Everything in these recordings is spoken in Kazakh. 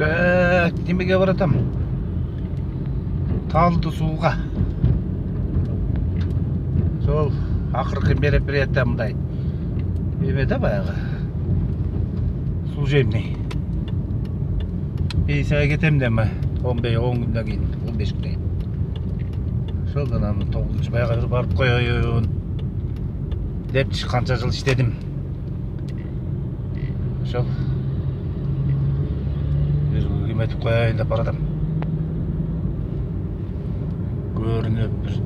Немеге баратам? Талды суға. Сол ақырғы мероприятия мындай. Емеді баяғы. Служебный. Пенсияға кетем деме. 10 күннен кейін, 15 күннен кейін. Солдан аны 9-шы байға барып қойайын. Деп қанша жыл іштедім. Сол. Өтіп қойайын деп барадым. Көрініп бір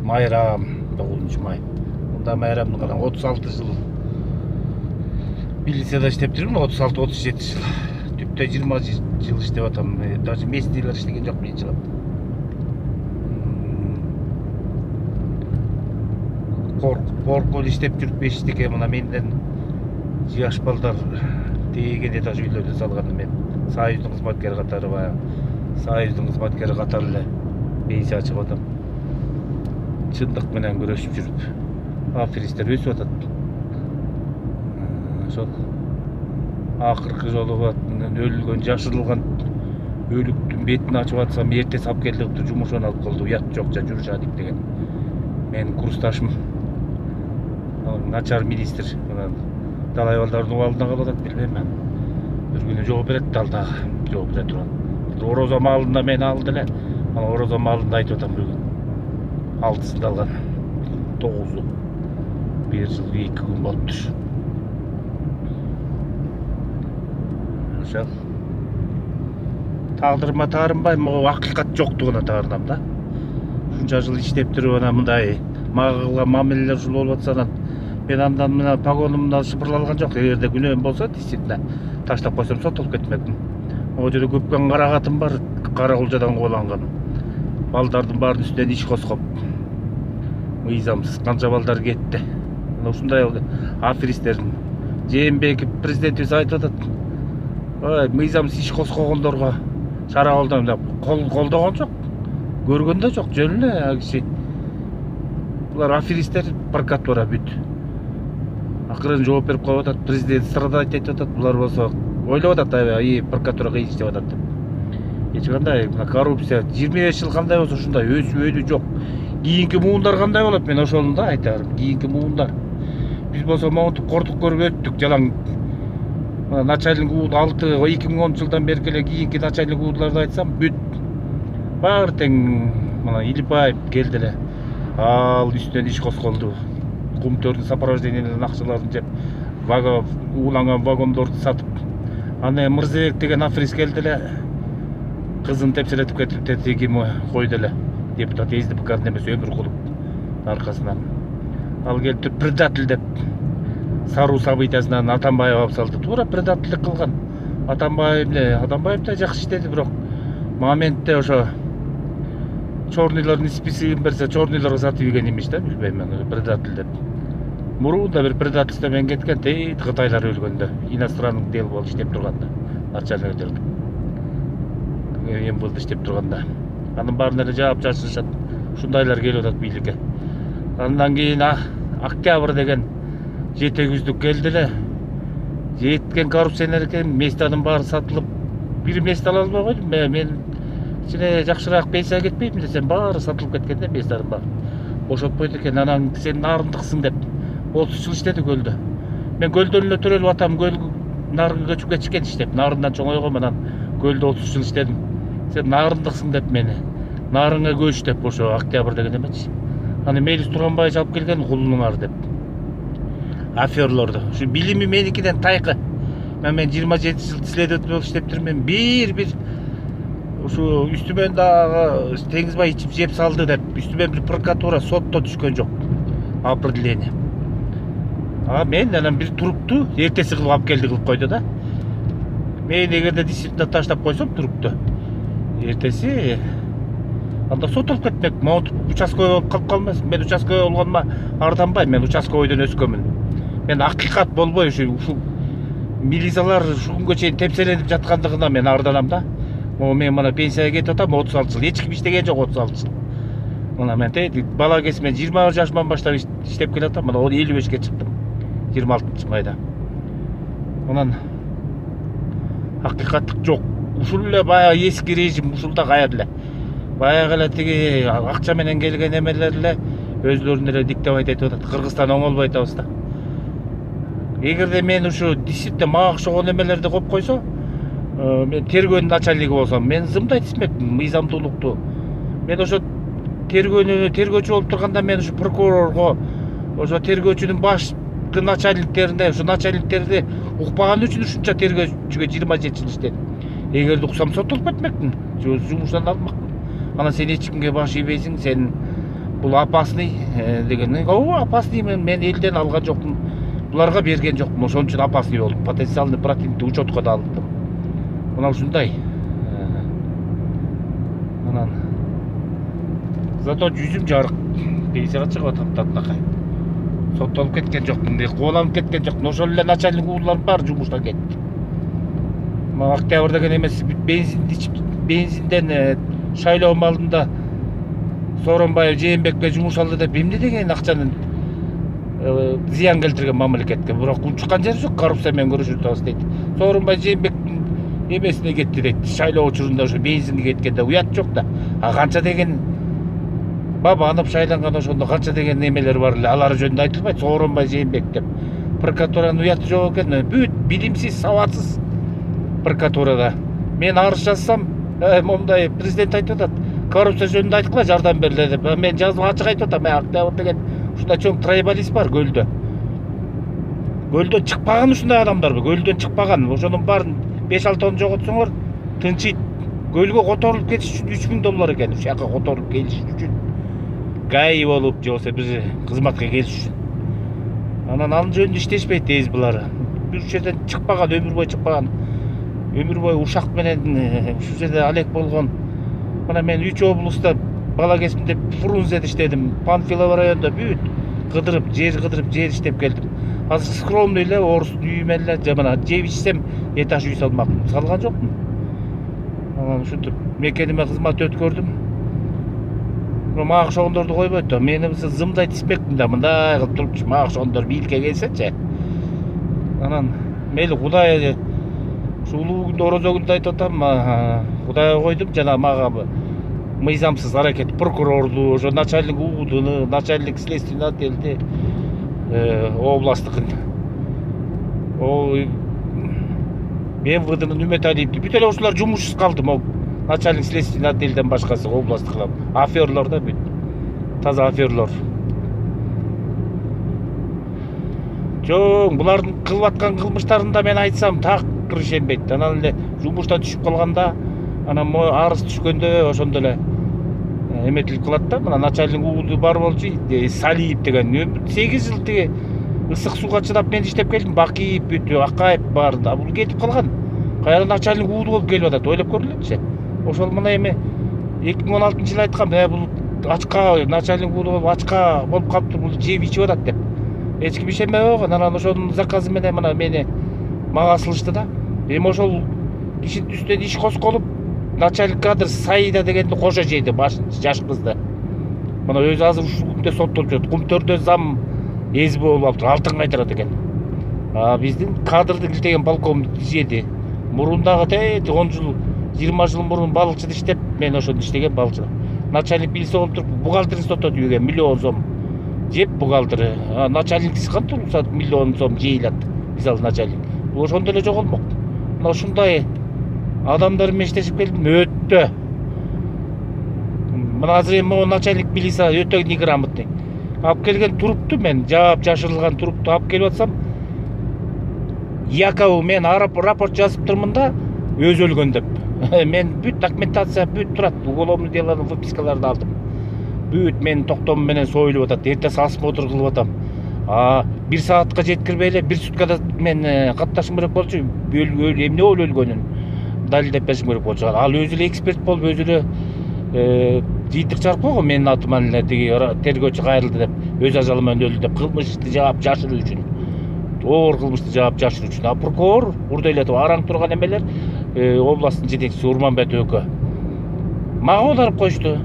майрам 9 май. Онда майрамның ғана 36 жыл милицияда іштеп жүрмін, 36-37 жыл. Түпте 20 жыл іштеп атам. Даже местныйлар іштеген жоқ мен жылап. Қорқол іштеп жүріп бештеке мына менден жияш балдар деген этаж үйлерді салғанды мен Союздың қызматкері қатары бая. Союздың қызматкері қатарлы пенсия ашып атам. Шындық менен күресіп жүріп. Аферистер өсіп атады. Сол ақырғы жолы өлген, жашырылған өліктің бетін ашып атсам, ерте сап келдіғіпті жұмышын алып қолды. Ұят жоқ, жүр жадик деген. Мен курсташым. Начар министр. Далай балдардың алдына қаладат білмейм мен. Бір күні жооп берет далдағы. Жооп берет тұрған. Ороза малында мені алды әле. Ороза малында айтып отам бір күн. 6-сында алған. 9-ы. 1 жыл 2 күн болып тұр. Жал. Тағдырыма тарынбай, ақиқат жоқтығына тарынам да. Шунша жыл іштеп тұрып ана мындай мағылға мамелелер жыл болып атсанан. Мен андан мына погонымдан шыпырлалған жоқ. Егерде күнәм болса, действительно, таштап қойсам сотылып кетмекпін. О жерде көпкен қарағатым бар, қарақұлжадан қуаланған. Балдардың барын үстінен иш қосқып. Мыйзамсыз қанша балдар кетті. Осындай аферистердің Жээнбеков президентіміз айтып атады. Мыйзамсыз иш қосқоғандарға шара қолдаймын деп қолдаған жоқ. Көрген де жоқ, жөнлі әкші. Бұлар аферистер прокуратура бүт. Ақырын жооп беріп қойып атады, президент страдать етіп атады, бұлар болса ойлап атады, прокуратура қиын істеп атады деп. Ешқандай коррупция 25 жыл қандай болса ушундай өсіп өйді жоқ. Кейінгі муындар қандай болады, мен ошолында айтарым, кейінгі муындар. Біз болса маунтып қортық көріп өттік, жалаң начальник уud 2010 жылдан бері келе кейінгі начальник уудларды айтсам, бүт бар тең Илипаев келділі. Ал үстінен иш қосқолды. Құмтөрдің сопровождениеден ақшаларын жеп, уланған вагондорды сатып. Аны Мырзабек деген аферист келділі. Қызын тепселетіп кетіп, тетегімі қойдылы. Депутат СДПК-ның емес өмір құлып арқасынан. Ал келді предатель деп Сару событиясынан Атамбаев алып салды. Тура предательдік қылған. Атамбаев та жақсы іштеді, бірақ моментте ошо чорныйлардың списигин берсе, чорныйларға сатып үйген емеш та, білбеймін, предатель деп. Мұруда бір предательствомен кеткен, Қытайлар өлгенде, иностранның дел болды іштеп тұрғанда, начальник өтерді. Ем болды іштеп тұрғанда. Анын барын әлі жауап жасышат, шундайлар келіп өтат билікке. Андан кейін Октябрь деген жетегүздік келділі. Жеткен коррупционер екен, местаның бары сатылып, бір мест ала албай қойдым. Мен сене жақшырақ пенсия кетпеймін десем, бары сатылып кеткенде местаның бар. Бошап қойды екен, анан сен нарындықсың деп. 30 жыл іштеді көлді. Мен көлдөнлө төреліп атам, көл нарынға көчіп кетішкен іштеп. Нарындан чоңой қойманан көлді 30 жыл іштедім. Сен нарындықсың деп мені. Нарынға көш деп, ошо Октябрь деген емечі. Аны Мелис Турганбай жалып келген құлыныңар деп. Аферлорды. Şu bilimi menikiden tayqı. Men 27 жыл следователь болып іштеп тұрмын. Bir şu üstümen дағы Теңізбай içip жеп салды деп. Üstümen bir прокуратура сотто түшкен жоқ. Определение. Мен анан bir тұрыпты, ертесі қылып алып келді қылып қойды да. Мен егерде действительно таштап қойсам тұрыпты. Ертесі анда сотылып кетмек. Участковый болып қалып қалмасын. Мен участковый болғаныма арданбай, мен участковыйдан өскөмүн. Мен ақиқат болбой, ушу милициялар шу күнгө чейин тепселенип жаткандыгына мен арданам да. Мен мына пенсияга кетип атам 36 жыл. Эч ким иштеген жок 36 жыл. Мына мен бала кезимден 20 жашыман баштап иштеп келатам. Мына 55-ке чыктым. 26 майда. Онан Акыйкаттык жок. Ушул эле баягы эски режим ушулда кайра эле. Баягы эле тиги акча менен келген эмелер эле өзлөрүнө эле диктовать этип атат. Кыргызстан оңолбой атабыз да. Эгерде мен ушу действительно мага окшогон эмелерди коюп койсо, мен тергөөнүн начальниги болсом, мен зымдайт эсмекмин мыйзамдуулукту. Мен ошо тергөөчү болуп турганда мен ушу прокурорго, ошо тергөөчүнүн башкы начальниктерине, ушу начальниктерди укпаган үчүн ушунча тергөөчүгө 27 жыл иштедим. Эгерде уксам соттолуп кетмекмин, жумуштан алынмакмын. Анан сен эч кимге баш ийбейсиң, сен бул опасный деген. Ооба опасный, мен элден алган жокмун. Буларга берген жокмун, ошон үчүн опасный болуп, потенциальный противникти учетко да алдым. Мына ушундай. Анан зато жүзүм жарык. Пенсияга чыгып атам татнакай. Соттолуп кеткен жокмун, кубаланып кеткен жокмун. Ошол эле начальник ууларым баары жумуштан кетти. Мына октябрь деген эмес, бензинден шайлоо малында Сооронбаев Жээнбекке жумуш алды деп эмне деген акчанын зыян келтирген мамлекетке. Бирок унчуккан жери жок, коррупция менен көрүшүп атабыз дейт. Сооронбай Жээнбектин эмесине кетти дейт. Шайлоо учурунда ошо бензинге кеткенде уят жок да. А канча деген бабанов шайланган ошондо канча деген эмелер бар эле. Алар жөнүндө айтылбайт. Сооронбай Жээнбек деп. Прокуратуранын уяты жок экен. Бүт билимсиз, сабатсыз прокуратурада. Мен арыз жазсам, момундай президент айтып атат. Коррупция жөнүндө айткыла, жардам берле деп. Мен жазып ачык айтып атам. Октябрь деген ушундай чоң трибалист бар гөлдө. Гөлдөн чыкпаган ушундай адамдарбы? Гөлдөн чыкпаган. Ошонун баарын 5-6 жоготсоңор тынчыйт. Гөлгө которулуп кетиш үчүн $3000 экен. Ушул жака которулуп келиш үчүн. Гай болуп, же болбосо бир кызматка келиш үчүн. Анан анын жөнүндө иштешпейт дейбиз булар. Бир жерден чыкпаган, өмүр бою чыкпаган. Өмүр бою ушак менен ушул жерде алек болгон. Мына мен 3 облуста бала кезимде Фрунзеде иштедим. Панфилов районунда бүт кыдырып, жер иштеп келдим. Азыр скромный эле орустун үйү менен эле мына жеп ичсем этаж үй салмакмын. Салган жокмун. Анан ушинтип мекениме кызмат өткөрдүм. Мага окшогондорду койбойт да. Мени зымдайт эсмекмин да, мындай кылып турупчу. Мага окшогондор бийликке келсечи. Анан мейли Кудай ушу улуу күндө орозо күндө айтып атам, Кудайга койдум, жана мага мыйзамсыз аракет прокурорду, ошо начальник УУДны, начальник следственный отделди, областтыкын, МВДнын Үмөталиевди, бүт эле ушулар жумушсуз калды. Могу начальник следственный отделден башкасы областтыклар. Аферлор да бүт. Таза аферлор. Чоң, булардын кылып аткан кылмыштарында мен айтсам такыр ишенбейт. Анан эле жумуштан түшүп калганда, анан арыз түшкөндө ошондо эле эметилип калат да. Мына начальник УУД бар болчу, Салиев деген 8 жыл тиги ысык сууга чыдап мен иштеп келдим. Бакиев бүт, Акаев бар. Бул кетип калган. Кайра начальник УУД болуп келип атат. Ойлоп көрүлөчү. Ошол мына эми 2016-жылы айткам, бул ачка начальник УУД болуп ачка болуп калыптыр, бул жеп ичип атат деп. Эч ким ишенбей койгон. Анан ошонун заказы менен мына мага асылышты да. Эми ошол кишинин үстүнөн иш косколуп, начальник кадр Саида дегенди кошо жейди, жаш кызды. Мына өзү азыр ушул күндө соттолуп жүрөт. Кумтөрдө зам СБ болуп алыптыр, алтын кайтарат экен. Биздин кадрды килтеген полковник жеди. Мурундагы 10 жыл, 20 жыл мурун балыкчыда иштеп, мен ошондо иштеген балыкчыда. Начальник билсе болуп туруп, бухгалтерин соттотуп жүргөн 1 000 000 сом. Жеп бухгалтери. Начальниксиз кантип 1 000 000 сом жейилат? Биз ал начальник. Бул ошондо эле жоголмок. Мына ушундай адамдар менен иштешип келдим, өтө. Мына азыр эми начальник милиция өтө неграмотный. Алып келген турупту мен жаап жашырылган турупту алып келип атсам, якобы мен рапорт жазып турмун да, өзү өлгөн деп. Мен бүт документация бүт турат, уголовный делонун выпискаларын алдым. Бүт менин токтом менен союлуп атат, эртең осмотр кылып атам. 1 саатка жеткирбей эле 1 суткада мен катташым керек болчу, эмне болуп өлгөнүн далилдеп беришим керек болчу. Ал өзү эле эксперт болуп, өзү эле жыйынтык чыгарып койгон, менин атыман эле тиги тергөөчү кайрылды деп, өз ажалы менен өлдү деп, кылмышты жаап жашыруу үчүн. Оор кылмышты жаап жашыруу үчүн. А прокурор урдайлатып араң турган эмелер областтын жетекчиси Урманбет өөкө мага аударып коюшту.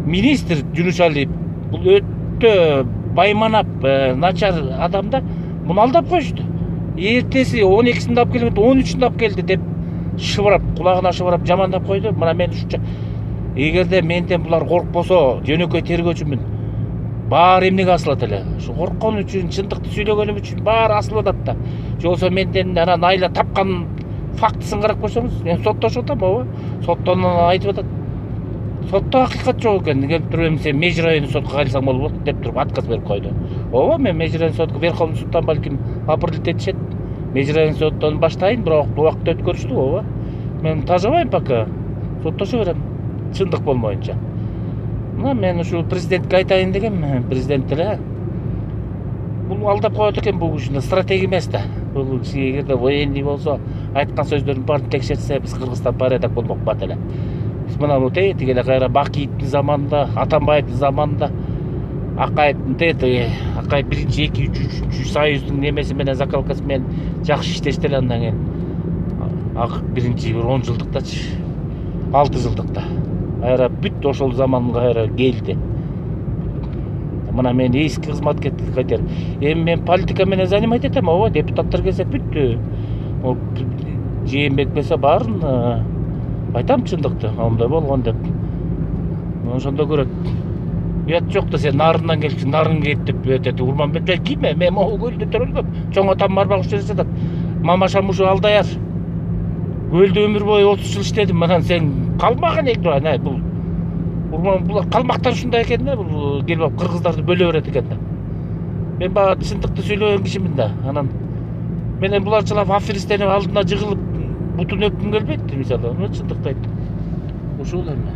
Министр Жүнүшалиев бул өтө байманап начар адам да, муну алдап коюшту. Эртеси 12-сinde алып келмеді, 13-сінде алып келди деп шыбырап, құлағына шыбырап жамандап қойды. Мына мен ушунча эгерде менден булар коркпосо, жөнөкөй тергөөчүмүн. Баары эмнеге асылат эле? Ушу корккон үчүн, чындыкты сүйлөгөнүм үчүн баары асылып атат да. Же болбосо менден анан айла тапкан фактысын карап койсоңуз, мен соттошуп атам, ооба. Соттон айтып атат. Сотто акыйкат жок экен. Келип туруп эми сен Межи району сотко кайрылсаң болот деп туруп отказ берип койду. Ооба, мен Межи району сотко, Верховный суттан балким апеллять этишет. Межи району соттон баштайын, бирок бул убакытта өткөрүштү, ооба. Мен тажабайм пока. Соттошо берем. Чындык болмоюнча. Мына мен ушу президентке айтайын дегем, президент эле. Бул алдап коет экен, бул ушундай стратегия эмес да. Бул киши эгерде военный болсо, айткан сөздөрүн баарын текшертсе, биз Кыргызстан порядок болмок бат эле. Биз мына бул тиги эле кайра Бакиевдин заманында, Атамбаевдин заманында Акаев 1, 2, 3 союздун немеси менен закалкасы менен жакшы иштешти эле, андан кийин биринчи 10 жылдыктачы, 6 жылдыкта кайра бүт ошол заманга кайра келди. Мына мен эски кызматкерлик кайтер. Эми мен политика менен занимать этем, ооба, депутаттар келсе бүттү. Жээнбек келсе баарын айтам чындыкты, андай болгон деп. Ошондо көрөт. Уят жок да, сен нарынан келчиң, нарын кет деп өтөт. Урманбек кийме, мен могу көлдө төрөлгөм. Чоң атам барбак үчүн жатат. Мамашам ушу алдаяр. Көлдө өмүр бою 30 жыл иштедим. Анан сен калмаган эң, бул булар калмактар ушундай экен да, бул келип кыргыздарды бөлө берет экен да. Мен бага чындыкты сүйлөгөн кишимин да. Анан менен буларчылап аферисттердин алдына жыгылып бутун өпкүм келбейт, мисалы. Мен чындыкты айттым. Ушул эми.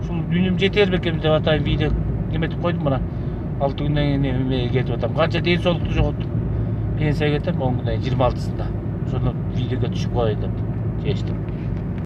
Ушул үнүм жетер бекем деп атайын, видео неметип койдум мына. 6 күндөн кийин кетип атам. Канча ден соолукту жоготтум. Пенсияга кетем 10 күндөн 26-сында. Ошондо видеого түшүп коеюн деп чечтим.